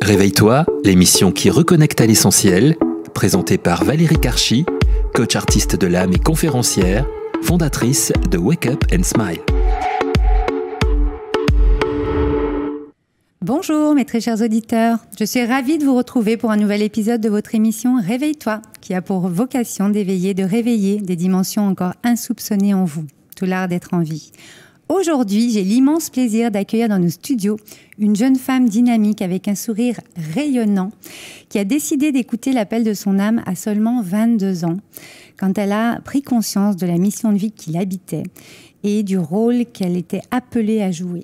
Réveille-toi, l'émission qui reconnecte à l'essentiel, présentée par Valérie Karchi, coach artiste de l'âme et conférencière, fondatrice de Wake Up and Smile. Bonjour mes très chers auditeurs, je suis ravie de vous retrouver pour un nouvel épisode de votre émission Réveille-toi, qui a pour vocation d'éveiller, de réveiller des dimensions encore insoupçonnées en vous, tout l'art d'être en vie. Aujourd'hui, j'ai l'immense plaisir d'accueillir dans nos studios une jeune femme dynamique avec un sourire rayonnant qui a décidé d'écouter l'appel de son âme à seulement 22 ans, quand elle a pris conscience de la mission de vie qui l'habitait et du rôle qu'elle était appelée à jouer.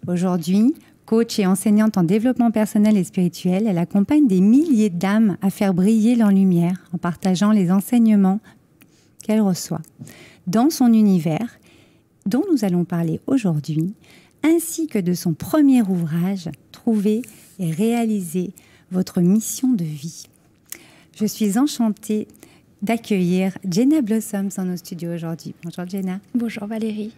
Aujourd'hui, coach et enseignante en développement personnel et spirituel, elle accompagne des milliers d'âmes à faire briller leur lumière en partageant les enseignements qu'elle reçoit dans son univers, dont nous allons parler aujourd'hui, ainsi que de son premier ouvrage, Trouver et réaliser votre mission de vie. Je suis enchantée d'accueillir Jenna Blossoms dans nos studios aujourd'hui. Bonjour Jenna. Bonjour Valérie.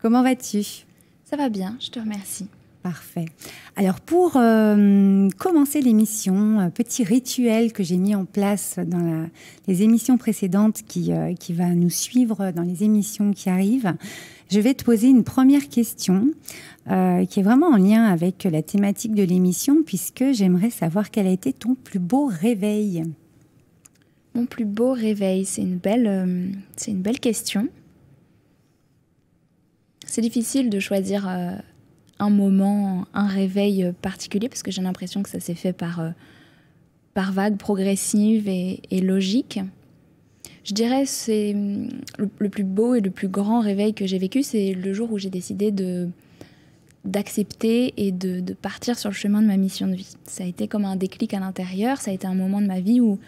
Comment vas-tu? Ça va bien, je te remercie. Parfait. Alors pour commencer l'émission, petit rituel que j'ai mis en place dans les émissions précédentes qui va nous suivre dans les émissions qui arrivent. Je vais te poser une première question qui est vraiment en lien avec la thématique de l'émission, puisque j'aimerais savoir quel a été ton plus beau réveil. Mon plus beau réveil, c'est une belle question. C'est difficile de choisir un moment, un réveil particulier, parce que j'ai l'impression que ça s'est fait par vagues progressives et logiques. Je dirais que c'est le plus beau et le plus grand réveil que j'ai vécu, c'est le jour où j'ai décidé d'accepter et de partir sur le chemin de ma mission de vie. Ça a été comme un déclic à l'intérieur, ça a été un moment de ma vie où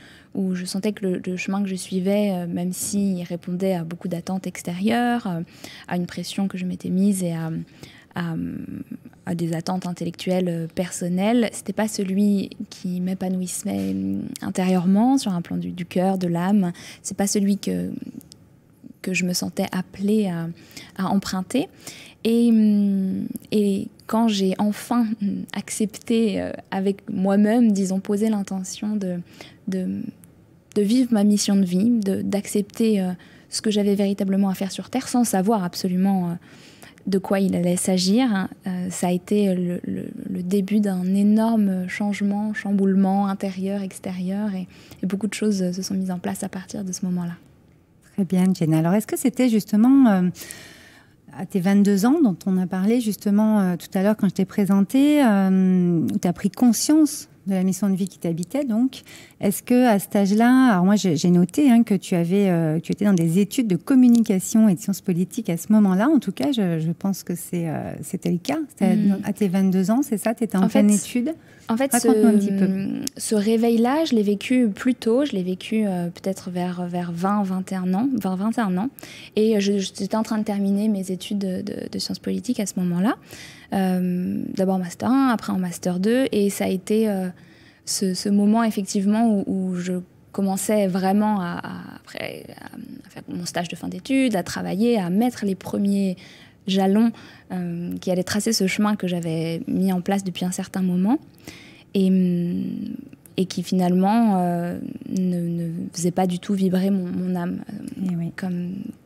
je sentais que le chemin que je suivais, même s'il répondait à beaucoup d'attentes extérieures, à une pression que je m'étais mise et à des attentes intellectuelles personnelles, c'était pas celui qui m'épanouissait intérieurement sur un plan du cœur, de l'âme. C'est pas celui que je me sentais appelée à emprunter. Et quand j'ai enfin accepté avec moi-même, disons, posé l'intention de vivre ma mission de vie, d'accepter ce que j'avais véritablement à faire sur Terre, sans savoir absolument de quoi il allait s'agir, ça a été le début d'un énorme chamboulement intérieur, extérieur, et beaucoup de choses se sont mises en place à partir de ce moment-là. Très bien, Jenna. Alors, est-ce que c'était justement à tes 22 ans, dont on a parlé justement tout à l'heure quand je t'ai présentée, où tu as pris conscience de la mission de vie qui t'habitait, donc, est-ce qu'à cet âge-là, alors moi j'ai noté que tu étais dans des études de communication et de sciences politiques à ce moment-là, en tout cas je pense que c'était le cas, à tes 22 ans, c'est ça, tu étais en pleine étude. En fait, raconte-nous un petit peu. Ce réveil-là, je l'ai vécu plus tôt, je l'ai vécu peut-être vers 21 ans, et j'étais en train de terminer mes études de sciences politiques à ce moment-là. D'abord Master 1, après en Master 2, et ça a été ce moment effectivement où je commençais vraiment à faire mon stage de fin d'études, à travailler, à mettre les premiers jalons qui allaient tracer ce chemin que j'avais mis en place depuis un certain moment et qui finalement ne faisait pas du tout vibrer mon âme oui.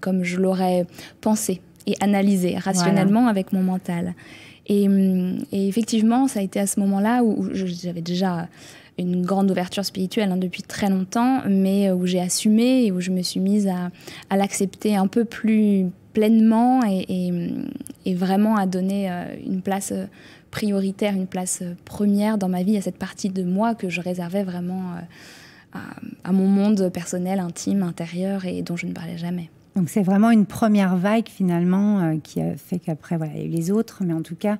comme je l'aurais pensé et analysé rationnellement avec mon mental. Et effectivement, ça a été à ce moment-là où j'avais déjà une grande ouverture spirituelle depuis très longtemps, mais où j'ai assumé et où je me suis mise à l'accepter un peu plus pleinement et vraiment à donner une place prioritaire, une place première dans ma vie à cette partie de moi que je réservais vraiment à mon monde personnel, intime, intérieur et dont je ne parlais jamais. Donc c'est vraiment une première vague finalement qui a fait qu'après il y a eu les autres, mais en tout cas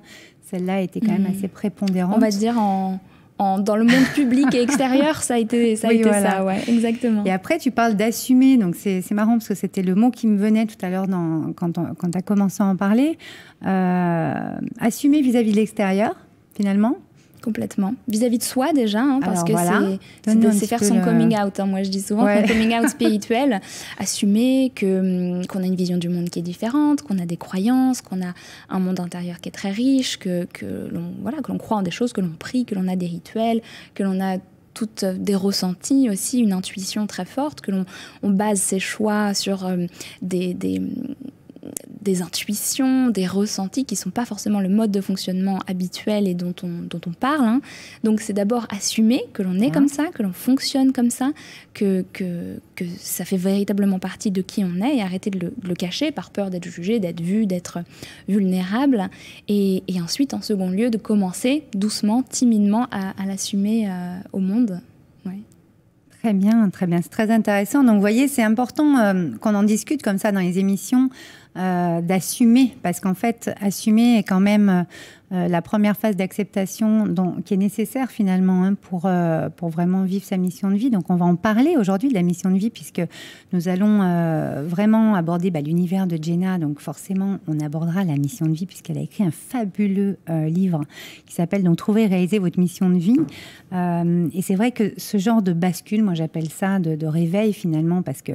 celle-là était quand même assez prépondérante. On va dire dans le monde public et extérieur, ça a été ça, ouais, exactement. Et après tu parles d'assumer, donc c'est marrant parce que c'était le mot qui me venait tout à l'heure quand tu as commencé à en parler. Assumer vis-à-vis de l'extérieur finalement. Complètement. Vis-à-vis de soi déjà, hein, parce que c'est faire son coming out. Hein. Moi, je dis souvent son coming out spirituel, assumer qu'on a une vision du monde qui est différente, qu'on a des croyances, qu'on a un monde intérieur qui est très riche, que l'on croit en des choses, que l'on prie, que l'on a des rituels, que l'on a toutes des ressentis aussi, une intuition très forte, que l'on base ses choix sur des intuitions, des ressentis qui ne sont pas forcément le mode de fonctionnement habituel et dont on parle. Hein. Donc c'est d'abord assumer que l'on est comme ça, que l'on fonctionne comme ça, que ça fait véritablement partie de qui on est et arrêter de le cacher par peur d'être jugé, d'être vu, d'être vulnérable. Et ensuite, en second lieu, de commencer doucement, timidement à l'assumer au monde. Ouais. Très bien, très bien. C'est très intéressant. Donc, vous voyez, c'est important qu'on en discute comme ça dans les émissions, d'assumer, parce qu'en fait, assumer est quand même la première phase d'acceptation qui est nécessaire finalement pour vraiment vivre sa mission de vie. Donc, on va en parler aujourd'hui de la mission de vie, puisque nous allons vraiment aborder l'univers de Jenna. Donc, forcément, on abordera la mission de vie, puisqu'elle a écrit un fabuleux livre qui s'appelle donc « Trouver et réaliser votre mission de vie ». Et c'est vrai que ce genre de bascule, moi j'appelle ça de réveil finalement, parce que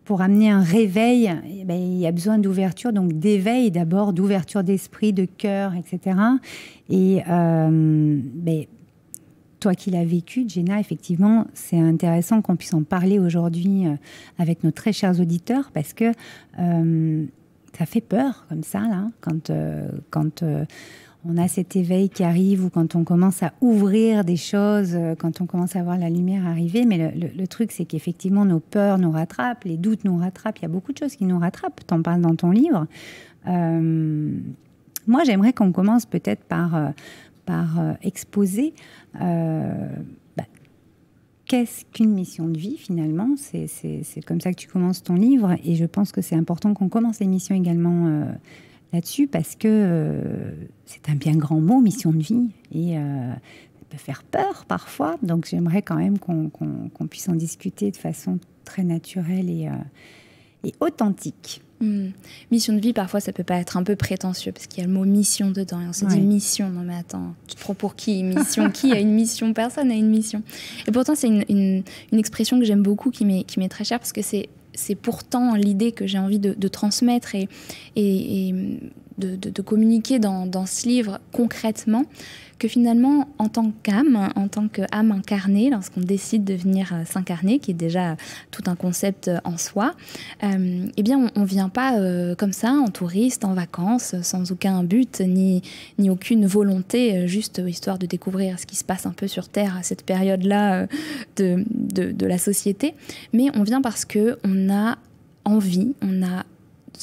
pour amener un réveil, il y a besoin d'ouverture, donc d'éveil d'abord, d'ouverture d'esprit, de cœur, etc. Et toi qui l'as vécu, Jenna, effectivement, c'est intéressant qu'on puisse en parler aujourd'hui avec nos très chers auditeurs, parce que ça fait peur comme ça, là, quand on a cet éveil qui arrive, ou quand on commence à ouvrir des choses, quand on commence à voir la lumière arriver. Mais le truc, c'est qu'effectivement, nos peurs nous rattrapent, les doutes nous rattrapent. Il y a beaucoup de choses qui nous rattrapent. Tu en parles dans ton livre. Moi, j'aimerais qu'on commence peut-être par exposer qu'est-ce qu'une mission de vie, finalement. C'est comme ça que tu commences ton livre. Et je pense que c'est important qu'on commence l'émission également là-dessus, parce que c'est un bien grand mot, mission de vie, et ça peut faire peur parfois. Donc j'aimerais quand même qu'on puisse en discuter de façon très naturelle et authentique. Mission de vie, parfois ça peut pas être un peu prétentieux, parce qu'il y a le mot mission dedans, et on se dit mission, non mais attends, tu te prends pour qui? Mission, qui a une mission? Personne n'a une mission. Et pourtant c'est une expression que j'aime beaucoup, qui m'est très chère, parce que c'est pourtant l'idée que j'ai envie de transmettre et de communiquer dans ce livre concrètement, que finalement, en tant qu'âme, en tant qu'âme incarnée, lorsqu'on décide de venir s'incarner, qui est déjà tout un concept en soi, eh bien, on ne vient pas comme ça, en touriste, en vacances, sans aucun but, ni aucune volonté, juste histoire de découvrir ce qui se passe un peu sur Terre à cette période-là de la société. Mais on vient parce qu'on a envie,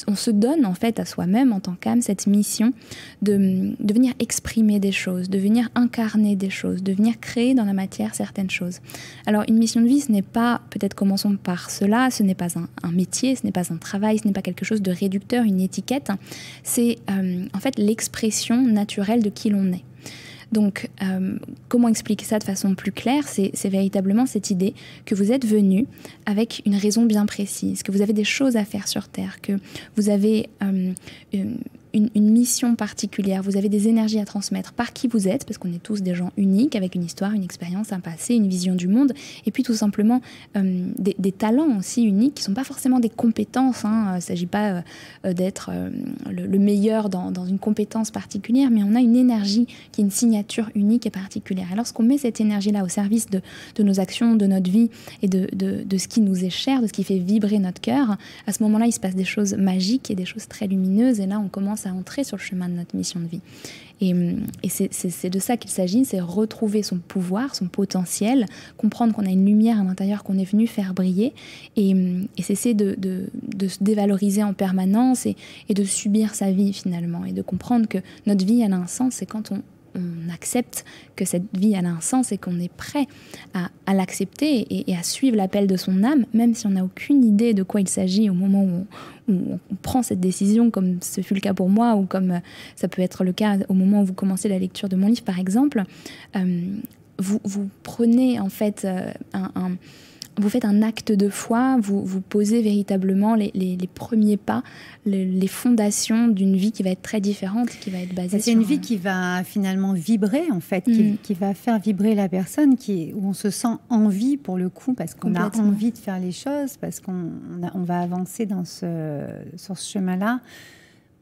on se donne en fait à soi-même en tant qu'âme cette mission de venir exprimer des choses, de venir incarner des choses, de venir créer dans la matière certaines choses. Alors une mission de vie, ce n'est pas, peut-être commençons par cela, ce n'est pas un métier, ce n'est pas un travail, ce n'est pas quelque chose de réducteur, une étiquette, c'est en fait l'expression naturelle de qui l'on est. Donc, comment expliquer ça de façon plus claire? C'est véritablement cette idée que vous êtes venu avec une raison bien précise, que vous avez des choses à faire sur Terre, que vous avez une mission particulière, vous avez des énergies à transmettre par qui vous êtes, parce qu'on est tous des gens uniques, avec une histoire, une expérience, un passé, une vision du monde, et puis tout simplement des talents aussi uniques, qui ne sont pas forcément des compétences, hein. Il ne s'agit pas d'être le meilleur dans une compétence particulière, mais on a une énergie qui est une signature unique et particulière. Et lorsqu'on met cette énergie-là au service de nos actions, de notre vie, et de ce qui nous est cher, de ce qui fait vibrer notre cœur, à ce moment-là, il se passe des choses magiques et des choses très lumineuses, et là, on commence à entrer sur le chemin de notre mission de vie. Et c'est de ça qu'il s'agit, c'est retrouver son pouvoir, son potentiel, comprendre qu'on a une lumière à l'intérieur qu'on est venu faire briller, et cesser de se dévaloriser en permanence et de subir sa vie finalement, et de comprendre que notre vie elle a un sens, c'est quand on accepte que cette vie elle a un sens et qu'on est prêt à l'accepter et à suivre l'appel de son âme, même si on n'a aucune idée de quoi il s'agit au moment où on prend cette décision, comme ce fut le cas pour moi, ou comme ça peut être le cas au moment où vous commencez la lecture de mon livre par exemple. Vous prenez en fait vous faites un acte de foi, vous posez véritablement les premiers pas, les fondations d'une vie qui va être très différente, qui va être basée sur... C'est une vie qui va finalement vibrer, en fait, qui va faire vibrer la personne, où on se sent en vie, pour le coup, parce qu'on a envie de faire les choses, parce qu'on va avancer sur ce chemin-là,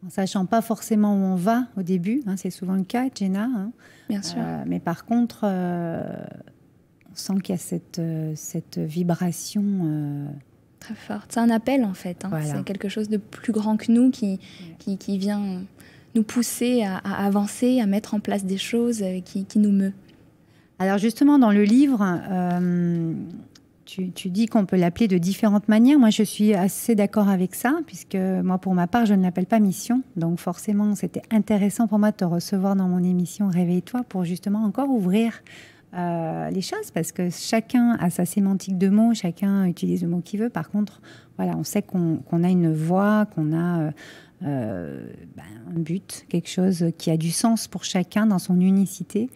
en sachant pas forcément où on va au début. Hein, c'est souvent le cas, Jenna. Hein. Bien sûr. Mais par contre... on sent qu'il y a cette vibration très forte. C'est un appel, en fait. Hein. Voilà. C'est quelque chose de plus grand que nous qui vient nous pousser à avancer, à mettre en place des choses qui nous meut. Alors justement, dans le livre, tu dis qu'on peut l'appeler de différentes manières. Moi, je suis assez d'accord avec ça, puisque moi, pour ma part, je ne l'appelle pas mission. Donc forcément, c'était intéressant pour moi de te recevoir dans mon émission Réveille-toi pour justement encore ouvrir les choses, parce que chacun a sa sémantique de mots, chacun utilise le mot qu'il veut. Par contre, voilà, on sait qu'on a une voix, qu'on a un but, quelque chose qui a du sens pour chacun dans son unicité.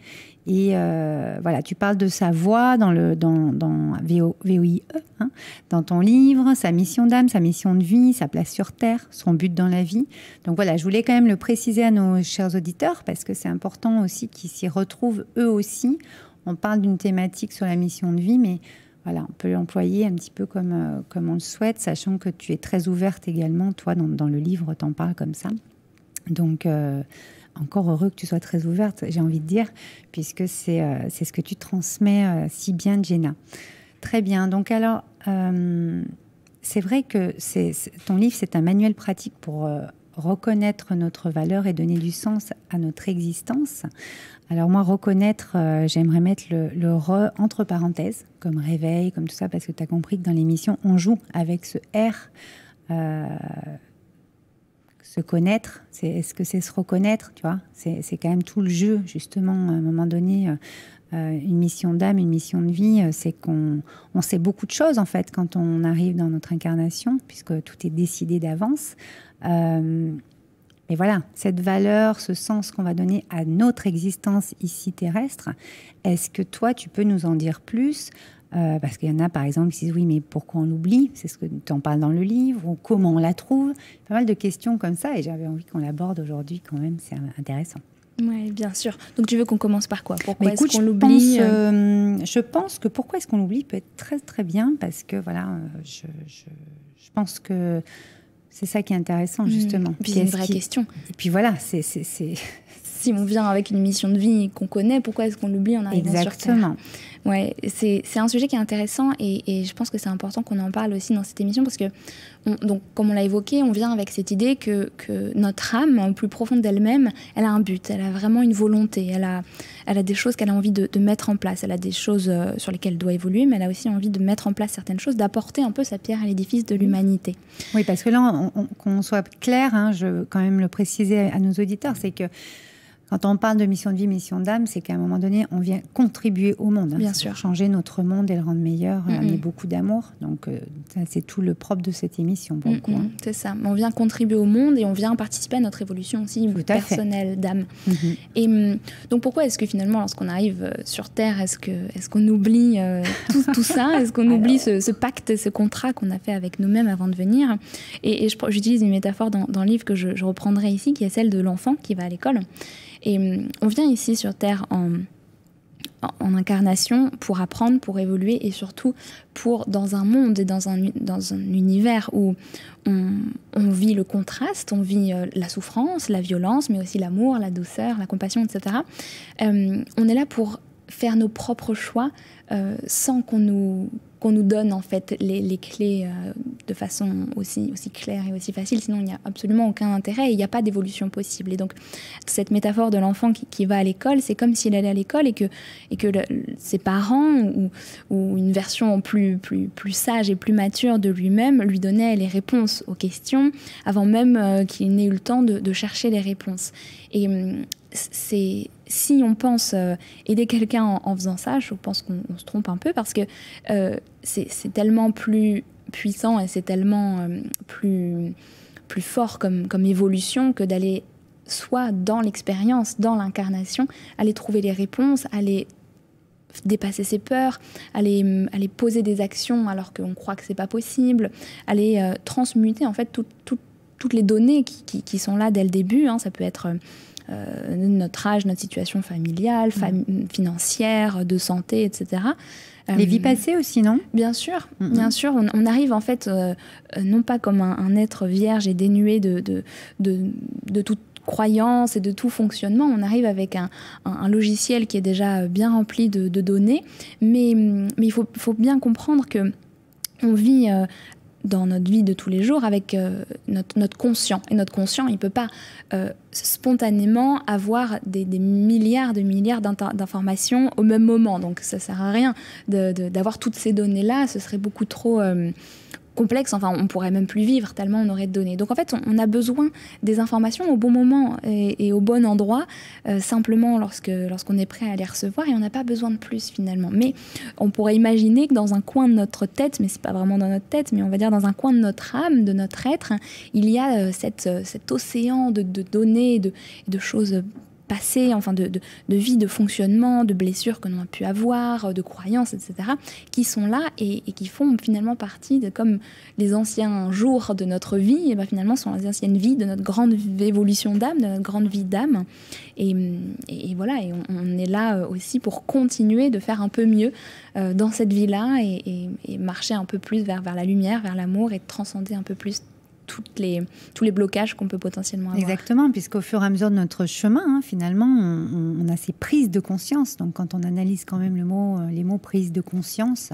Et voilà, tu parles de sa voix dans VOIE, hein, dans ton livre, sa mission d'âme, sa mission de vie, sa place sur Terre, son but dans la vie. Donc voilà, je voulais quand même le préciser à nos chers auditeurs, parce que c'est important aussi qu'ils s'y retrouvent eux aussi. On parle d'une thématique sur la mission de vie, mais voilà, on peut l'employer un petit peu comme on le souhaite, sachant que tu es très ouverte également. Toi, dans le livre, tu en parles comme ça. Donc, encore heureux que tu sois très ouverte, j'ai envie de dire, puisque c'est ce que tu transmets si bien, Jenna. Très bien. Donc, alors, c'est vrai que ton livre, c'est un manuel pratique pour reconnaître notre valeur et donner du sens à notre existence. Alors moi, reconnaître, j'aimerais mettre le re entre parenthèses, comme réveil, comme tout ça, parce que tu as compris que dans l'émission, on joue avec ce R. Se connaître, est-ce que c'est se reconnaître, tu vois, c'est quand même tout le jeu, justement, à un moment donné, une mission d'âme, une mission de vie, c'est qu'on sait beaucoup de choses, en fait, quand on arrive dans notre incarnation, puisque tout est décidé d'avance. Et voilà, cette valeur, ce sens qu'on va donner à notre existence ici terrestre, est-ce que toi, tu peux nous en dire plus ? Parce qu'il y en a, par exemple, qui disent « Oui, mais pourquoi on l'oublie ?» C'est ce que tu en parles dans le livre, ou « Comment on la trouve ?» Pas mal de questions comme ça, et j'avais envie qu'on l'aborde aujourd'hui quand même, c'est intéressant. Oui, bien sûr. Donc tu veux qu'on commence par quoi ? Pourquoi est-ce qu'on l'oublie ? Je pense que pourquoi est-ce qu'on l'oublie peut être très très bien, parce que voilà, je pense que c'est ça qui est intéressant, justement. Puis c'est une vraie question. Et puis voilà, c'est... Si on vient avec une mission de vie qu'on connaît, pourquoi est-ce qu'on l'oublie en arrivant sur Terre ? Exactement. Ouais, c'est un sujet qui est intéressant et je pense que c'est important qu'on en parle aussi dans cette émission parce que, donc, comme on l'a évoqué, on vient avec cette idée que notre âme, au plus profond d'elle-même, elle a un but, elle a vraiment une volonté, elle a des choses qu'elle a envie de mettre en place, elle a des choses sur lesquelles elle doit évoluer, mais elle a aussi envie de mettre en place certaines choses, d'apporter un peu sa pierre à l'édifice de l'humanité. Oui, parce que là, qu'on soit clair, hein, je veux quand même le préciser à nos auditeurs, c'est que quand on parle de mission de vie, mission d'âme, c'est qu'à un moment donné, on vient contribuer au monde. Hein, bien sûr. Changer notre monde et le rendre meilleur, amener beaucoup d'amour. Donc, ça, c'est tout le propre de cette émission, pour le coup. Hein. C'est ça. On vient contribuer au monde et on vient participer à notre évolution aussi personnelle d'âme. Et donc, pourquoi est-ce que finalement, lorsqu'on arrive sur Terre, est-ce qu'on oublie tout ça ? Est-ce qu'on oublie ce pacte, ce contrat qu'on a fait avec nous-mêmes avant de venir ? Et j'utilise une métaphore dans le livre que je reprendrai ici, qui est celle de l'enfant qui va à l'école. Et on vient ici sur Terre en incarnation pour apprendre, pour évoluer et surtout dans un monde et dans un univers où on vit le contraste, on vit la souffrance, la violence, mais aussi l'amour, la douceur, la compassion, etc. On est là pour faire nos propres choix sans qu'on nous donne en fait les clés de façon aussi claire et aussi facile, sinon il n'y a absolument aucun intérêt et il n'y a pas d'évolution possible. Et donc cette métaphore de l'enfant qui va à l'école, c'est comme s'il allait à l'école et que ses parents ou une version plus sage et plus mature de lui-même lui donnaient les réponses aux questions avant même qu'il n'ait eu le temps de chercher les réponses. Et si on pense aider quelqu'un en faisant ça, je pense qu'on se trompe un peu parce que c'est tellement plus puissant et c'est tellement plus fort comme évolution que d'aller soit dans l'expérience, dans l'incarnation, aller trouver les réponses, aller dépasser ses peurs, aller poser des actions alors qu'on croit que c'est pas possible, aller transmuter en fait toutes les données qui sont là dès le début. Ça peut être notre âge, notre situation familiale, financière, de santé, etc. Les vies passées aussi, non? Bien sûr, bien sûr. On arrive en fait, non pas comme un être vierge et dénué de toute croyance et de tout fonctionnement. On arrive avec un logiciel qui est déjà bien rempli de données, mais il faut bien comprendre que on vit dans notre vie de tous les jours avec notre conscient. Et notre conscient, il ne peut pas spontanément avoir des milliards d'informations au même moment. Donc ça ne sert à rien d'avoir toutes ces données-là. Ce serait beaucoup trop complexe. Enfin, on ne pourrait même plus vivre tellement on aurait de données. Donc en fait, on a besoin des informations au bon moment et au bon endroit, simplement lorsqu'on est prêt à les recevoir, et on n'a pas besoin de plus finalement. Mais on pourrait imaginer que dans un coin de notre tête, mais ce n'est pas vraiment dans notre tête, mais on va dire dans un coin de notre âme, de notre être, il y a cet océan de données, de choses passées, enfin de vie, de fonctionnement, de blessures que l'on a pu avoir, de croyances, etc., qui sont là et qui font finalement partie de, comme les anciens jours de notre vie, et ben finalement sont les anciennes vies de notre grande évolution d'âme, de notre grande vie d'âme. Et voilà, et on est là aussi pour continuer de faire un peu mieux dans cette vie-là et marcher un peu plus vers la lumière, vers l'amour, et de transcender un peu plus tous les blocages qu'on peut potentiellement avoir. Exactement, puisqu'au fur et à mesure de notre chemin, finalement, on a ces prises de conscience. Donc, quand on analyse quand même les mots prise de conscience,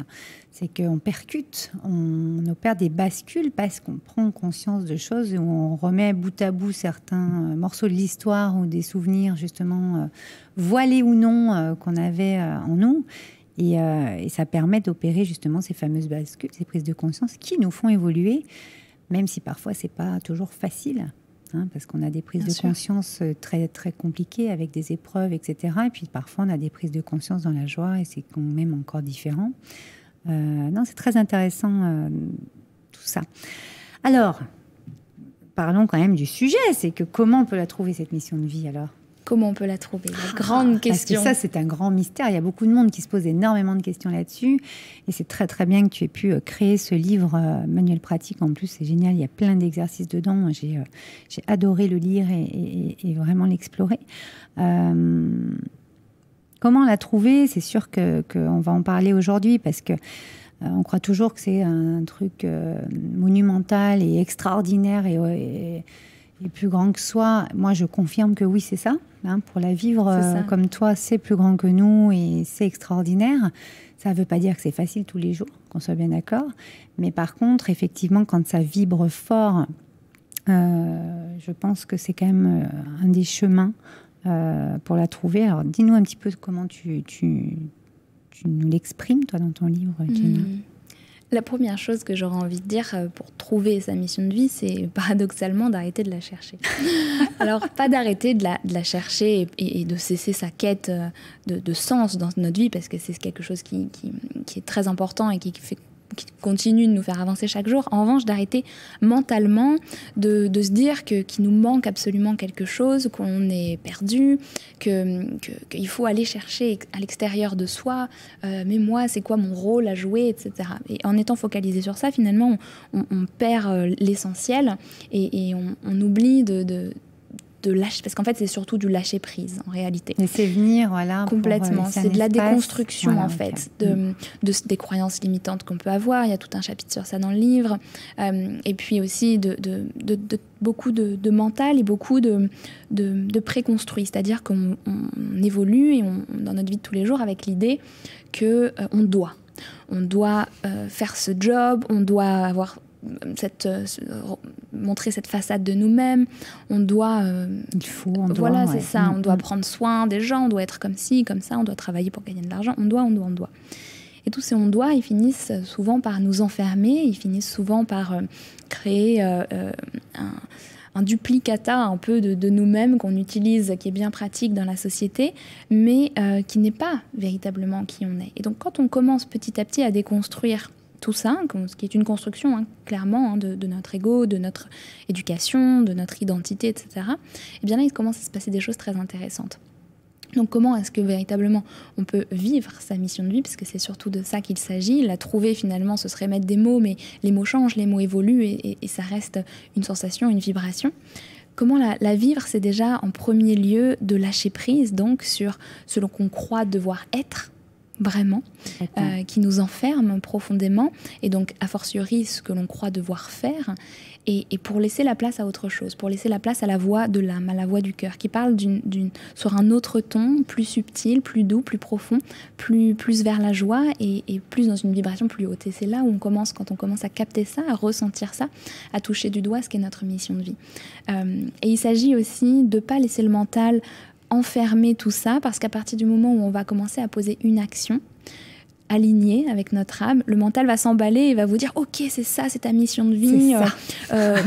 c'est qu'on percute, on opère des bascules parce qu'on prend conscience de choses, où on remet bout à bout certains morceaux de l'histoire ou des souvenirs, justement, voilés ou non, qu'on avait en nous. Et ça permet d'opérer justement ces fameuses bascules, ces prises de conscience qui nous font évoluer, même si parfois c'est pas toujours facile, parce qu'on a des prises de conscience très, très compliquées avec des épreuves, etc. Et puis parfois on a des prises de conscience dans la joie et c'est quand même encore différent. Non, c'est très intéressant tout ça. Alors, parlons quand même du sujet, c'est que comment on peut la trouver cette mission de vie alors ? Comment on peut la trouver? La grande question. Parce que ça, c'est un grand mystère. Il y a beaucoup de monde qui se pose énormément de questions là-dessus. Et c'est très, très bien que tu aies pu créer ce livre manuel pratique. En plus, c'est génial. Il y a plein d'exercices dedans. J'ai adoré le lire et vraiment l'explorer. Comment la trouver? C'est sûr qu'on va en parler aujourd'hui parce que on croit toujours que c'est un truc monumental et extraordinaire et plus grand que soi. Moi, je confirme que oui, c'est ça. Pour la vivre comme toi, c'est plus grand que nous et c'est extraordinaire. Ça ne veut pas dire que c'est facile tous les jours, qu'on soit bien d'accord. Mais par contre, effectivement, quand ça vibre fort, je pense que c'est quand même un des chemins pour la trouver. Alors, dis-nous un petit peu comment tu nous l'exprimes, toi, dans ton livre, Gina. La première chose que j'aurais envie de dire pour trouver sa mission de vie, c'est paradoxalement d'arrêter de la chercher. Alors, pas d'arrêter de la chercher et de cesser sa quête de sens dans notre vie, parce que c'est quelque chose qui est très important et qui continue de nous faire avancer chaque jour. En revanche, d'arrêter mentalement de se dire qu'il nous manque absolument quelque chose, qu'on est perdu, qu'il faut aller chercher à l'extérieur de soi. Mais moi, c'est quoi mon rôle à jouer, etc. Et en étant focalisé sur ça, finalement, on perd l'essentiel et on oublie de lâcher, parce qu'en fait c'est surtout du lâcher prise en réalité. Laisser venir, voilà. Complètement, c'est de la déconstruction, voilà, en fait, des croyances limitantes qu'on peut avoir. Il y a tout un chapitre sur ça dans le livre. Et puis aussi de beaucoup de mental et beaucoup de préconstruit, c'est-à-dire qu'on évolue dans notre vie de tous les jours avec l'idée qu'on doit faire ce job, on doit avoir montrer cette façade de nous-mêmes, on doit voilà, c'est ça, on doit prendre soin des gens, on doit être comme ci, comme ça, on doit travailler pour gagner de l'argent, on doit. Et tous ces on doit, ils finissent souvent par nous enfermer, ils finissent souvent par créer un duplicata un peu de nous-mêmes qu'on utilise, qui est bien pratique dans la société, mais qui n'est pas véritablement qui on est. Et donc quand on commence petit à petit à déconstruire tout ça, ce qui est une construction clairement de notre ego, de notre éducation, de notre identité, etc., et bien là, il commence à se passer des choses très intéressantes. Donc comment est-ce que véritablement on peut vivre sa mission de vie, parce que c'est surtout de ça qu'il s'agit. La trouver finalement, ce serait mettre des mots, mais les mots changent, les mots évoluent et ça reste une sensation, une vibration. Comment la vivre, c'est déjà en premier lieu de lâcher prise donc sur ce qu'on croit devoir être vraiment, qui nous enferme profondément, et donc a fortiori ce que l'on croit devoir faire, et pour laisser la place à autre chose, pour laisser la place à la voix de l'âme, à la voix du cœur, qui parle sur un autre ton, plus subtil, plus doux, plus profond, plus vers la joie et plus dans une vibration plus haute. Et c'est là où quand on commence à capter ça, à ressentir ça, à toucher du doigt ce qu'est notre mission de vie. Et il s'agit aussi de ne pas laisser le mental enfermer tout ça, parce qu'à partir du moment où on va commencer à poser une action alignée avec notre âme, le mental va s'emballer et va vous dire ok, c'est ça, c'est ta mission de vie,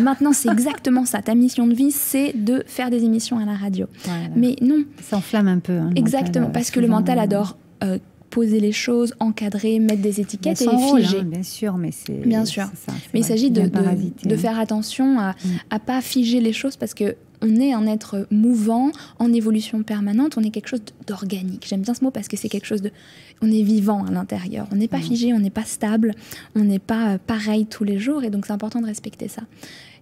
maintenant c'est exactement ça, ta mission de vie c'est de faire des émissions à la radio. Voilà. Mais non, ça s'enflamme un peu, exactement, mental, parce que le mental adore poser les choses, encadrer, mettre des étiquettes et figer. Bien sûr, mais c'est bien sûr. C'est ça, mais il s'agit de faire attention à pas figer les choses, parce que on est un être mouvant, en évolution permanente, on est quelque chose d'organique. J'aime bien ce mot parce que c'est quelque chose de... On est vivant à l'intérieur, on n'est pas figé, on n'est pas stable, on n'est pas pareil tous les jours, et donc c'est important de respecter ça.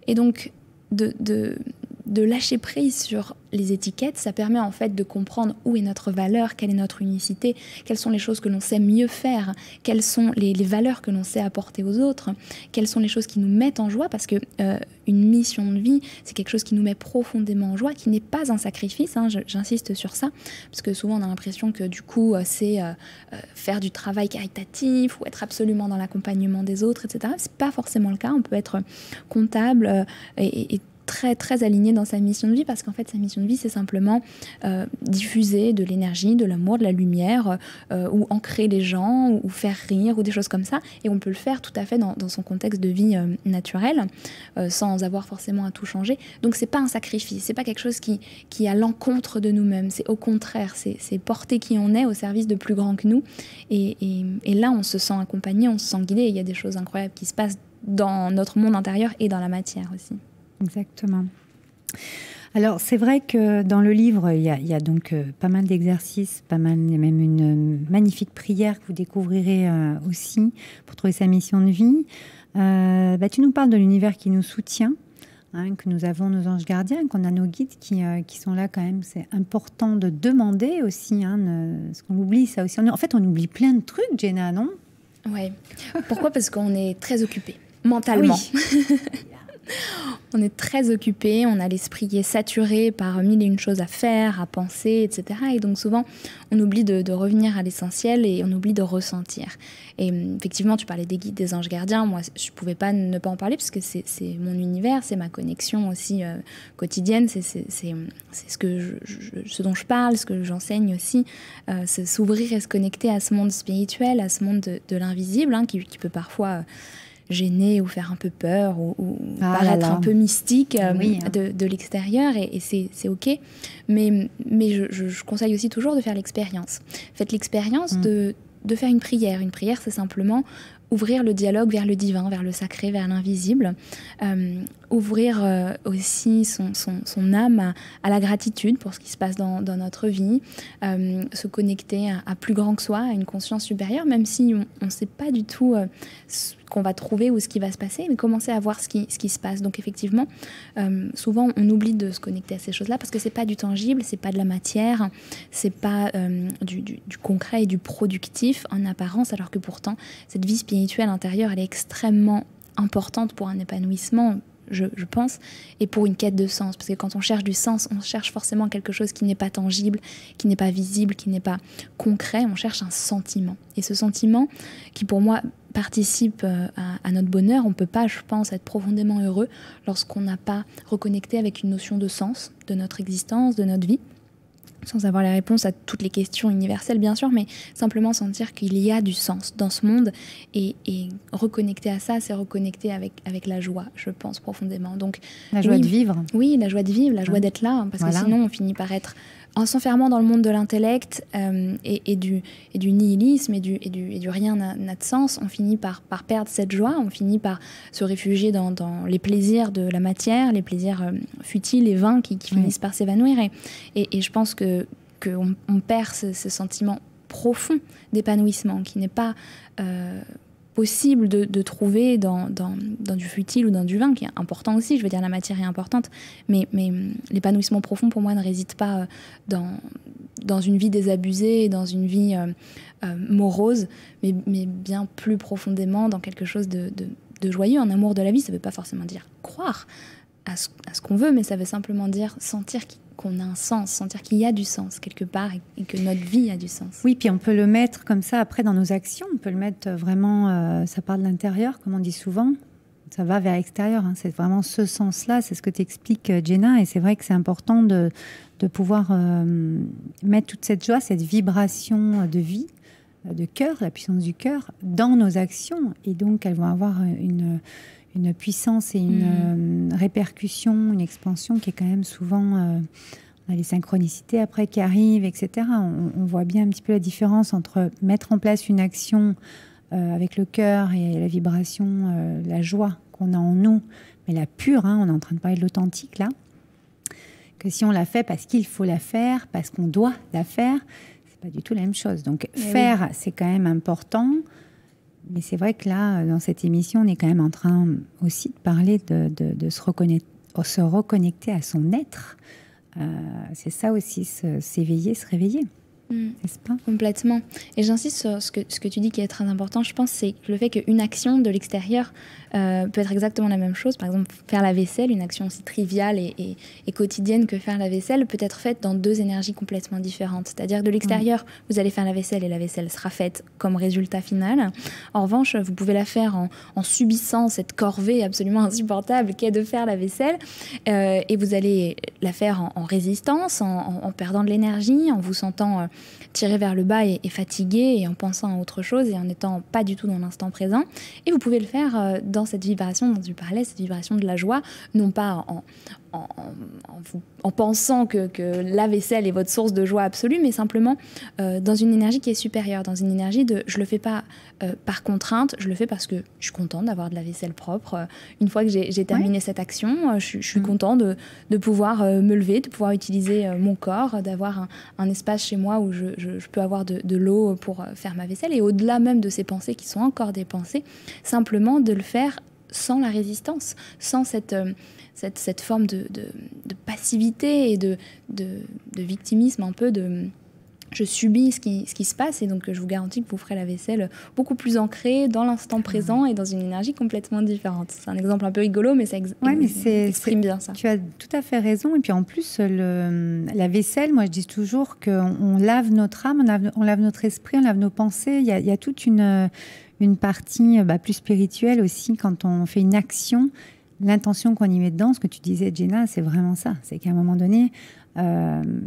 Et donc, de lâcher prise sur les étiquettes, ça permet en fait de comprendre où est notre valeur, quelle est notre unicité, quelles sont les choses que l'on sait mieux faire, quelles sont les valeurs que l'on sait apporter aux autres, quelles sont les choses qui nous mettent en joie, parce que une mission de vie, c'est quelque chose qui nous met profondément en joie, qui n'est pas un sacrifice, j'insiste sur ça, parce que souvent on a l'impression que du coup c'est faire du travail caritatif ou être absolument dans l'accompagnement des autres, etc. C'est pas forcément le cas, on peut être comptable et très très aligné dans sa mission de vie, parce qu'en fait sa mission de vie c'est simplement diffuser de l'énergie, de l'amour, de la lumière, ou ancrer les gens, ou faire rire, ou des choses comme ça, et on peut le faire tout à fait dans son contexte de vie naturel, sans avoir forcément à tout changer. Donc c'est pas un sacrifice, c'est pas quelque chose qui est à l'encontre de nous-mêmes, c'est au contraire, c'est porter qui on est au service de plus grand que nous, et là on se sent accompagné, on se sent guidé, et il y a des choses incroyables qui se passent dans notre monde intérieur et dans la matière aussi. Exactement. Alors, c'est vrai que dans le livre, il y a donc pas mal d'exercices, même une magnifique prière que vous découvrirez aussi pour trouver sa mission de vie. Tu nous parles de l'univers qui nous soutient, que nous avons nos anges gardiens, qu'on a nos guides qui sont là quand même. C'est important de demander aussi, parce qu'on oublie ça aussi. En fait, on oublie plein de trucs, Jenna, non? Oui. Pourquoi? Parce qu'on est très occupé, mentalement. Oui. On est très occupé, on a l'esprit qui est saturé par mille et une choses à faire, à penser, etc. Et donc souvent, on oublie de revenir à l'essentiel et on oublie de ressentir. Et effectivement, tu parlais des guides, des anges gardiens. Moi, je ne pouvais pas ne pas en parler parce que c'est mon univers, c'est ma connexion aussi quotidienne. C'est ce dont je parle, ce que j'enseigne aussi. C'est s'ouvrir et se connecter à ce monde spirituel, à ce monde de l'invisible, qui peut parfois... gêner ou faire un peu peur ou paraître un peu mystique de l'extérieur, et c'est ok, mais je conseille aussi toujours de faire l'expérience. Faites l'expérience de faire une prière. Une prière, c'est simplement ouvrir le dialogue vers le divin, vers le sacré, vers l'invisible, ouvrir aussi son âme à la gratitude pour ce qui se passe dans notre vie, se connecter à plus grand que soi, à une conscience supérieure, même si on ne sait pas du tout ce qu'on va trouver ou ce qui va se passer, mais commencer à voir ce qui se passe. Donc effectivement, souvent on oublie de se connecter à ces choses-là parce que c'est pas du tangible, c'est pas de la matière, c'est pas du concret et du productif en apparence, alors que pourtant cette vie spirituelle intérieure, elle est extrêmement importante pour un épanouissement, je pense, et pour une quête de sens. Parce que quand on cherche du sens, on cherche forcément quelque chose qui n'est pas tangible, qui n'est pas visible, qui n'est pas concret. On cherche un sentiment. Et ce sentiment, qui pour moi participe à notre bonheur, on ne peut pas, je pense, être profondément heureux lorsqu'on n'a pas reconnecté avec une notion de sens de notre existence, de notre vie. Sans avoir les réponses à toutes les questions universelles, bien sûr, mais simplement sentir qu'il y a du sens dans ce monde, et reconnecter à ça, c'est reconnecter avec la joie, je pense, profondément. Donc, la joie de vivre. Oui, la joie de vivre, la joie d'être là, parce que sinon on finit par être en s'enfermant dans le monde de l'intellect et du nihilisme et du rien n'a de sens. On finit par perdre cette joie, on finit par se réfugier dans les plaisirs de la matière, les plaisirs futiles et vains qui finissent par s'évanouir. Et je pense que qu'on perd ce sentiment profond d'épanouissement qui n'est pas possible de trouver dans du futile ou dans du vin, qui est important aussi, je veux dire la matière est importante, mais l'épanouissement profond pour moi ne réside pas dans une vie désabusée, dans une vie morose, mais bien plus profondément dans quelque chose de joyeux. Un amour de la vie, ça ne veut pas forcément dire croire à ce qu'on veut, mais ça veut simplement dire sentir qu'on a un sens, sentir qu'il y a du sens quelque part et que notre vie a du sens. Oui, puis on peut le mettre comme ça après dans nos actions, on peut le mettre vraiment, ça part de l'intérieur, comme on dit souvent, ça va vers l'extérieur, hein. C'est vraiment ce sens-là, c'est ce que t'expliques Jenna, et c'est vrai que c'est important de pouvoir mettre toute cette joie, cette vibration de vie, de cœur, la puissance du cœur, dans nos actions, et donc elles vont avoir une puissance et une répercussion, une expansion qui est quand même souvent... on a les synchronicités après qui arrivent, etc. On voit bien un petit peu la différence entre mettre en place une action avec le cœur et la vibration, la joie qu'on a en nous, mais la pure, hein, on est en train de parler de l'authentique là, que si on la fait parce qu'il faut la faire, parce qu'on doit la faire, c'est pas du tout la même chose. Donc faire, c'est quand même important. Mais c'est vrai que là, dans cette émission, on est quand même en train aussi de parler de se reconnecter à son être. C'est ça aussi, s'éveiller, se réveiller. N'est-ce pas ? Complètement. Et j'insiste sur ce que tu dis qui est très important, je pense, c'est le fait qu'une action de l'extérieur peut être exactement la même chose. Par exemple, faire la vaisselle, une action aussi triviale et quotidienne que faire la vaisselle, peut être faite dans deux énergies complètement différentes. C'est-à-dire que de l'extérieur, vous allez faire la vaisselle et la vaisselle sera faite comme résultat final. En revanche, vous pouvez la faire en subissant cette corvée absolument insupportable qu'est de faire la vaisselle et vous allez la faire en résistance, en perdant de l'énergie, en vous sentant tiré vers le bas et fatigué et en pensant à autre chose et en n'étant pas du tout dans l'instant présent. Et vous pouvez le faire dans cette vibration dont tu parlais, cette vibration de la joie, non pas en pensant que la vaisselle est votre source de joie absolue, mais simplement dans une énergie qui est supérieure, dans une énergie de je le fais pas par contrainte, je le fais parce que je suis contente d'avoir de la vaisselle propre. Une fois que j'ai terminé cette action, je suis contente de pouvoir me lever, de pouvoir utiliser mon corps, d'avoir un espace chez moi où je peux avoir de l'eau pour faire ma vaisselle. Et au-delà même de ces pensées qui sont encore des pensées, simplement de le faire sans la résistance, sans cette forme de passivité et de victimisme un peu de je subis ce qui se passe, et donc je vous garantis que vous ferez la vaisselle beaucoup plus ancrée dans l'instant présent et dans une énergie complètement différente. C'est un exemple un peu rigolo, mais ça exprime bien ça. Tu as tout à fait raison. Et puis en plus, la vaisselle, moi je dis toujours qu'on lave notre âme, on lave notre esprit, on lave nos pensées. Il y a toute une partie plus spirituelle aussi quand on fait une action. L'intention qu'on y met dedans, ce que tu disais, Jenna, c'est vraiment ça. C'est qu'à un moment donné,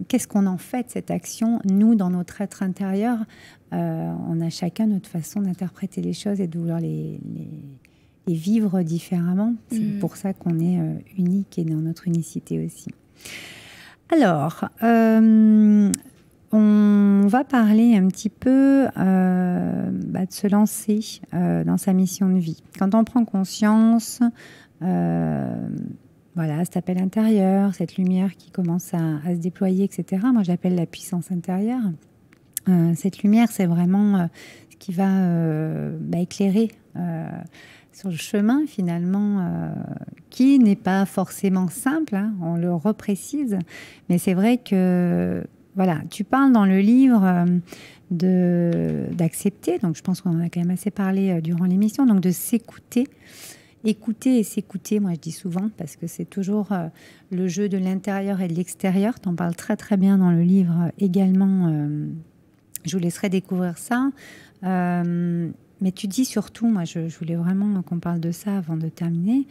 qu'est-ce qu'on en fait de cette action ? Nous, dans notre être intérieur, on a chacun notre façon d'interpréter les choses et de vouloir les vivre différemment. C'est pour ça qu'on est unique et dans notre unicité aussi. Alors, on va parler un petit peu de se lancer dans sa mission de vie. Quand on prend conscience... voilà, cet appel intérieur, cette lumière qui commence à se déployer, etc. Moi, j'appelle la puissance intérieure. Cette lumière, c'est vraiment ce qui va éclairer sur le chemin, finalement, qui n'est pas forcément simple, hein, on le reprécise. Mais c'est vrai que, voilà, tu parles dans le livre d'accepter, donc je pense qu'on en a quand même assez parlé durant l'émission, donc de s'écouter. Écouter et s'écouter, moi je dis souvent, parce que c'est toujours le jeu de l'intérieur et de l'extérieur. Tu en parles très très bien dans le livre également. Je vous laisserai découvrir ça. Mais tu dis surtout, moi je voulais vraiment qu'on parle de ça avant de terminer,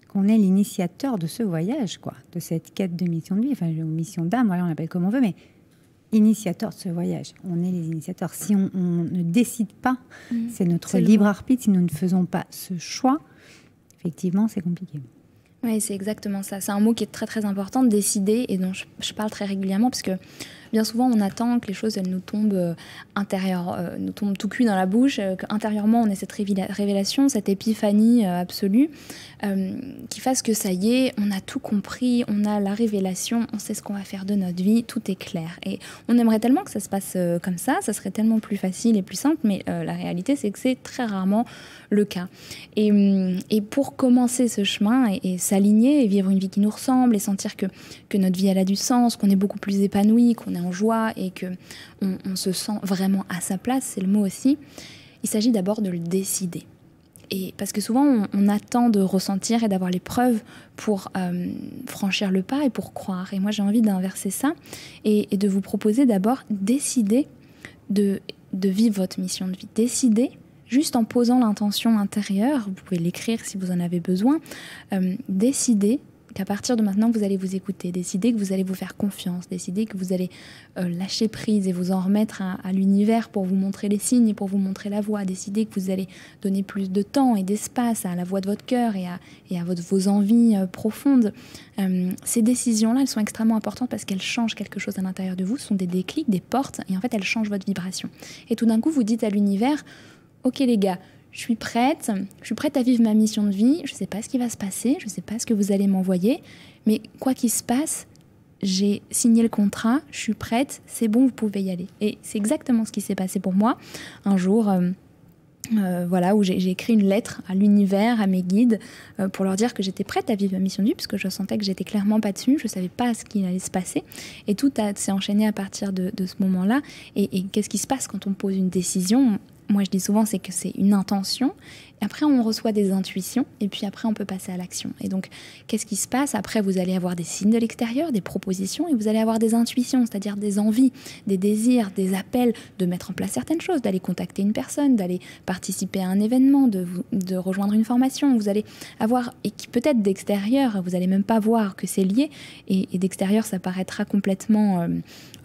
qu'on est l'initiateur de ce voyage, quoi, de cette quête de mission de vie, enfin mission d'âme, voilà, on l'appelle comme on veut, mais initiateur de ce voyage. On est les initiateurs. Si on ne décide pas, c'est notre libre arbitre, si nous ne faisons pas ce choix, effectivement, c'est compliqué. Oui, c'est exactement ça. C'est un mot qui est très très important, décider, et dont je parle très régulièrement, parce que bien souvent on attend que les choses elles nous tombent nous tombent tout cuit dans la bouche, qu'intérieurement on ait cette révélation, cette épiphanie absolue, qui fasse que ça y est, on a tout compris, on a la révélation, on sait ce qu'on va faire de notre vie, tout est clair. Et on aimerait tellement que ça se passe comme ça serait tellement plus facile et plus simple, mais la réalité c'est que c'est très rarement le cas. Et pour commencer ce chemin et s'aligner et vivre une vie qui nous ressemble et sentir que notre vie elle a du sens, qu'on est beaucoup plus épanoui, qu'on est en joie et qu'on se sent vraiment à sa place, c'est le mot aussi, il s'agit d'abord de le décider. Et parce que souvent on attend de ressentir et d'avoir les preuves pour franchir le pas et pour croire. Et moi j'ai envie d'inverser ça et de vous proposer d'abord décider de vivre votre mission de vie. Décider juste en posant l'intention intérieure, vous pouvez l'écrire si vous en avez besoin, décider qu'à partir de maintenant, vous allez vous écouter, décider que vous allez vous faire confiance, décider que vous allez lâcher prise et vous en remettre à l'univers pour vous montrer les signes et pour vous montrer la voie, décider que vous allez donner plus de temps et d'espace à la voix de votre cœur et à vos envies profondes. Ces décisions-là, elles sont extrêmement importantes parce qu'elles changent quelque chose à l'intérieur de vous, ce sont des déclics, des portes, et en fait, elles changent votre vibration. Et tout d'un coup, vous dites à l'univers, « Ok les gars, je suis prête à vivre ma mission de vie, je ne sais pas ce qui va se passer, je ne sais pas ce que vous allez m'envoyer, mais quoi qu'il se passe, j'ai signé le contrat, je suis prête, c'est bon, vous pouvez y aller. » Et c'est exactement ce qui s'est passé pour moi. Un jour, où j'ai écrit une lettre à l'univers, à mes guides, pour leur dire que j'étais prête à vivre ma mission de vie, parce que je sentais que j'étais clairement pas dessus, je ne savais pas ce qui allait se passer. Et tout s'est enchaîné à partir de ce moment-là. Et qu'est-ce qui se passe quand on pose une décision ? Moi, je dis souvent, c'est que c'est une intention. Après, on reçoit des intuitions et puis après, on peut passer à l'action. Et donc, qu'est-ce qui se passe ? Après, vous allez avoir des signes de l'extérieur, des propositions et vous allez avoir des intuitions, c'est-à-dire des envies, des désirs, des appels de mettre en place certaines choses, d'aller contacter une personne, d'aller participer à un événement, de rejoindre une formation. Vous allez avoir, et qui peut-être d'extérieur, vous n'allez même pas voir que c'est lié. Et d'extérieur, ça paraîtra complètement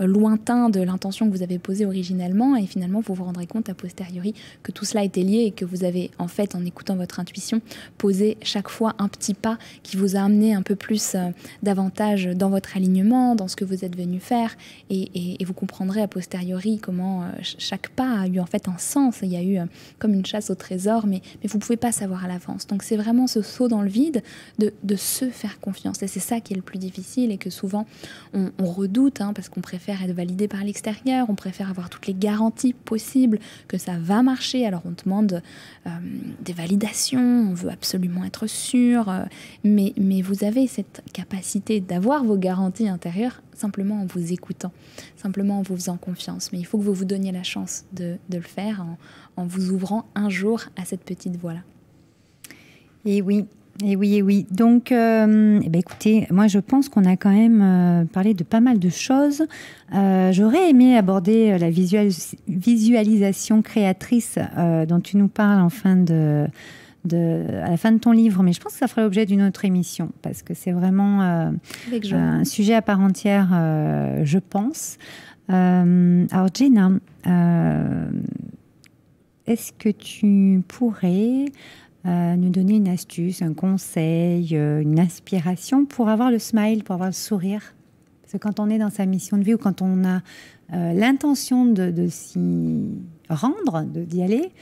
lointain de l'intention que vous avez posée originellement. Et finalement, vous vous rendrez compte a posteriori que tout cela était lié et que vous avez en fait, en écoutant votre intuition, posé chaque fois un petit pas qui vous a amené un peu plus davantage dans votre alignement, dans ce que vous êtes venu faire et vous comprendrez a posteriori comment chaque pas a eu en fait un sens. Il y a eu comme une chasse au trésor, mais vous ne pouvez pas savoir à l'avance. Donc c'est vraiment ce saut dans le vide de se faire confiance. Et c'est ça qui est le plus difficile et que souvent on redoute parce qu'on préfère être validé par l'extérieur, on préfère avoir toutes les garanties possibles que ça va marcher. Alors on demande des validations, on veut absolument être sûr, mais vous avez cette capacité d'avoir vos garanties intérieures simplement en vous écoutant, simplement en vous faisant confiance. Mais il faut que vous vous donniez la chance de le faire en vous ouvrant un jour à cette petite voie-là. Et oui. Donc, écoutez, moi je pense qu'on a quand même parlé de pas mal de choses. J'aurais aimé aborder la visualisation créatrice dont tu nous parles à la fin de ton livre, mais je pense que ça fera l'objet d'une autre émission parce que c'est vraiment un sujet à part entière, je pense. Alors Jenna, est-ce que tu pourrais nous donner une astuce, un conseil, une inspiration pour avoir le smile, pour avoir le sourire? Parce que quand on est dans sa mission de vie ou quand on a l'intention de s'y rendre, d'y aller,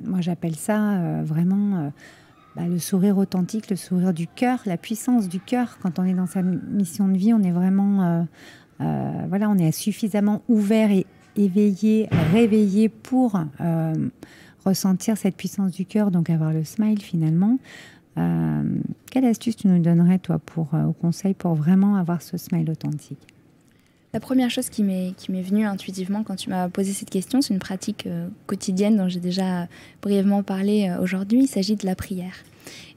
moi j'appelle ça vraiment le sourire authentique, le sourire du cœur, la puissance du cœur. Quand on est dans sa mission de vie, on est vraiment on est suffisamment ouvert et éveillé, réveillé pour ressentir cette puissance du cœur, donc avoir le smile finalement. Quelle astuce tu nous donnerais, toi, au conseil pour vraiment avoir ce smile authentique? La première chose qui m'est venue intuitivement quand tu m'as posé cette question, c'est une pratique quotidienne dont j'ai déjà brièvement parlé aujourd'hui. Il s'agit de la prière.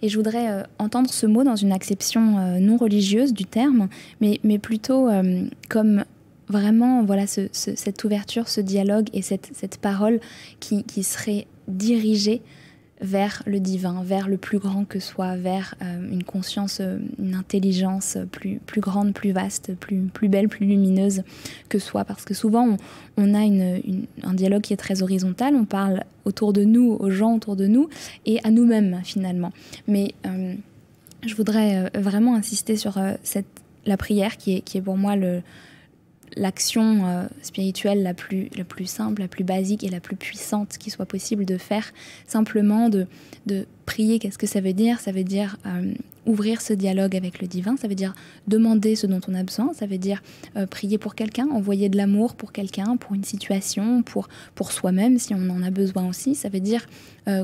Et je voudrais entendre ce mot dans une acception non religieuse du terme, mais plutôt comme vraiment cette ouverture, ce dialogue et cette parole qui serait dirigée vers le divin, vers le plus grand que soi, vers une conscience, une intelligence plus grande, plus vaste, plus belle, plus lumineuse que soi. Parce que souvent, on a un dialogue qui est très horizontal, on parle autour de nous, aux gens autour de nous, et à nous-mêmes finalement. Mais je voudrais vraiment insister sur la prière qui est pour moi l'action spirituelle la plus simple, la plus basique et la plus puissante qui soit possible de faire, simplement de prier. Qu'est-ce que ça veut dire ? Ça veut dire ouvrir ce dialogue avec le divin, ça veut dire demander ce dont on a besoin, ça veut dire prier pour quelqu'un, envoyer de l'amour pour quelqu'un, pour une situation, pour soi-même si on en a besoin aussi, ça veut dire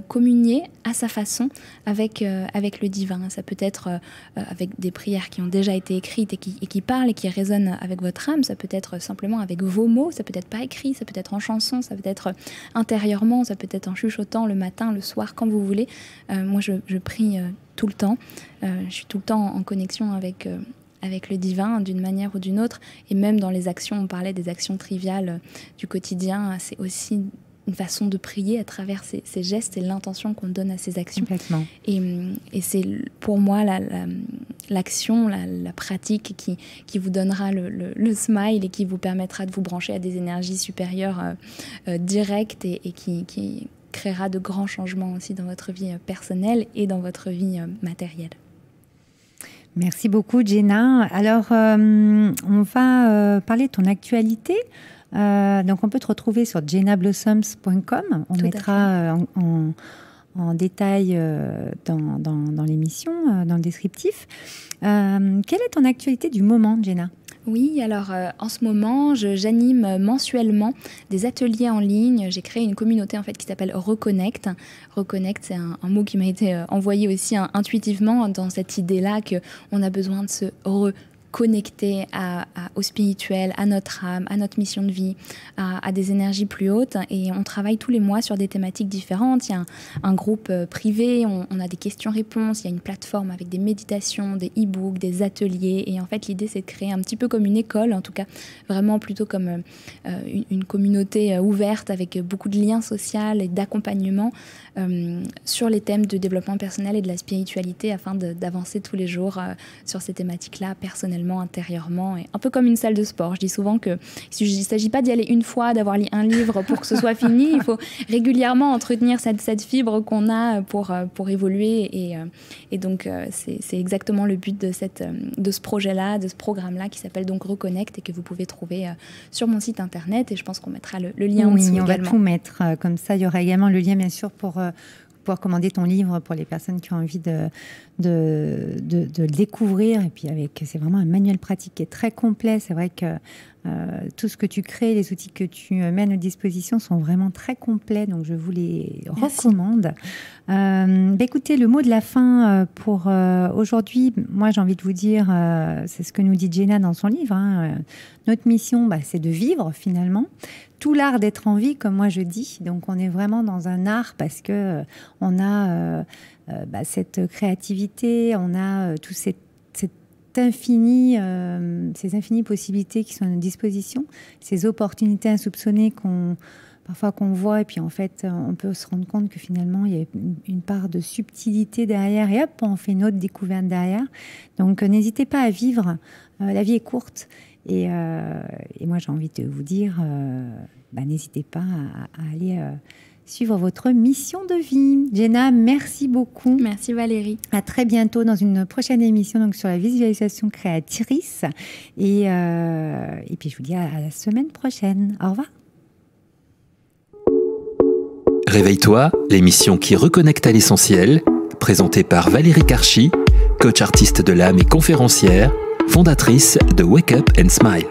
communier à sa façon avec le divin. Ça peut être avec des prières qui ont déjà été écrites et qui parlent et qui résonnent avec votre âme, ça peut être simplement avec vos mots, ça peut être pas écrit, ça peut être en chanson, ça peut être intérieurement, ça peut être en chuchotant le matin, le soir, quand vous voulez. Moi je prie tout le temps, je suis tout le temps en connexion avec le divin d'une manière ou d'une autre, et même dans les actions, on parlait des actions triviales du quotidien, c'est aussi une façon de prier à travers ces gestes et l'intention qu'on donne à ces actions. Complètement. Et c'est pour moi l'action, la pratique qui vous donnera le smile et qui vous permettra de vous brancher à des énergies supérieures directes et qui créera de grands changements aussi dans votre vie personnelle et dans votre vie matérielle. Merci beaucoup, Jenna. Alors, on va parler de ton actualité. Donc, on peut te retrouver sur jennablossoms.com. On mettra en détail dans l'émission, dans le descriptif. Quelle est ton actualité du moment, Jenna ? Oui, alors en ce moment, j'anime mensuellement des ateliers en ligne. J'ai créé une communauté en fait qui s'appelle Reconnect. Reconnect, c'est un mot qui m'a été envoyé aussi intuitivement dans cette idée-là qu'on a besoin de se connecter au spirituel, à notre âme, à notre mission de vie, à des énergies plus hautes. Et on travaille tous les mois sur des thématiques différentes. Il y a un groupe privé, on a des questions-réponses, il y a une plateforme avec des méditations, des e-books, des ateliers. Et en fait, l'idée, c'est de créer un petit peu comme une école, en tout cas vraiment plutôt comme une communauté ouverte avec beaucoup de liens sociaux et d'accompagnement sur les thèmes de développement personnel et de la spiritualité afin d'avancer tous les jours sur ces thématiques-là personnellement, intérieurement, et un peu comme une salle de sport. Je dis souvent qu'il ne s'agit pas d'y aller une fois, d'avoir lu un livre pour que ce soit fini. Il faut régulièrement entretenir cette fibre qu'on a pour évoluer. Et donc, c'est exactement le but de ce projet-là, de ce programme-là qui s'appelle donc Reconnect et que vous pouvez trouver sur mon site internet. Et je pense qu'on mettra le lien en dessous également. Oui, on va tout mettre. Comme ça, il y aura également le lien, bien sûr, pour pouvoir commander ton livre pour les personnes qui ont envie de le découvrir. Et puis c'est vraiment un manuel pratique qui est très complet. C'est vrai que tout ce que tu crées, les outils que tu mets à notre disposition sont vraiment très complets. Donc, je vous les recommande. Écoutez, le mot de la fin pour aujourd'hui, moi, j'ai envie de vous dire, c'est ce que nous dit Jenna dans son livre. Notre mission, c'est de vivre finalement. Tout l'art d'être en vie, comme moi je dis. Donc, on est vraiment dans un art parce que on a cette créativité, on a tout ces infinies possibilités qui sont à notre disposition, ces opportunités insoupçonnées qu'on voit, et puis en fait, on peut se rendre compte que finalement, il y a une part de subtilité derrière, et hop, on fait une autre découverte derrière. Donc, n'hésitez pas à vivre. La vie est courte. Et moi, j'ai envie de vous dire, n'hésitez pas à aller suivre votre mission de vie. Jenna, merci beaucoup. Merci Valérie. À très bientôt dans une prochaine émission donc sur la visualisation créatrice. Et puis, je vous dis à la semaine prochaine. Au revoir. Réveille-toi, l'émission qui reconnecte à l'essentiel, présentée par Valérie Karchi, coach artiste de l'âme et conférencière, fondatrice de Wake Up and Smile.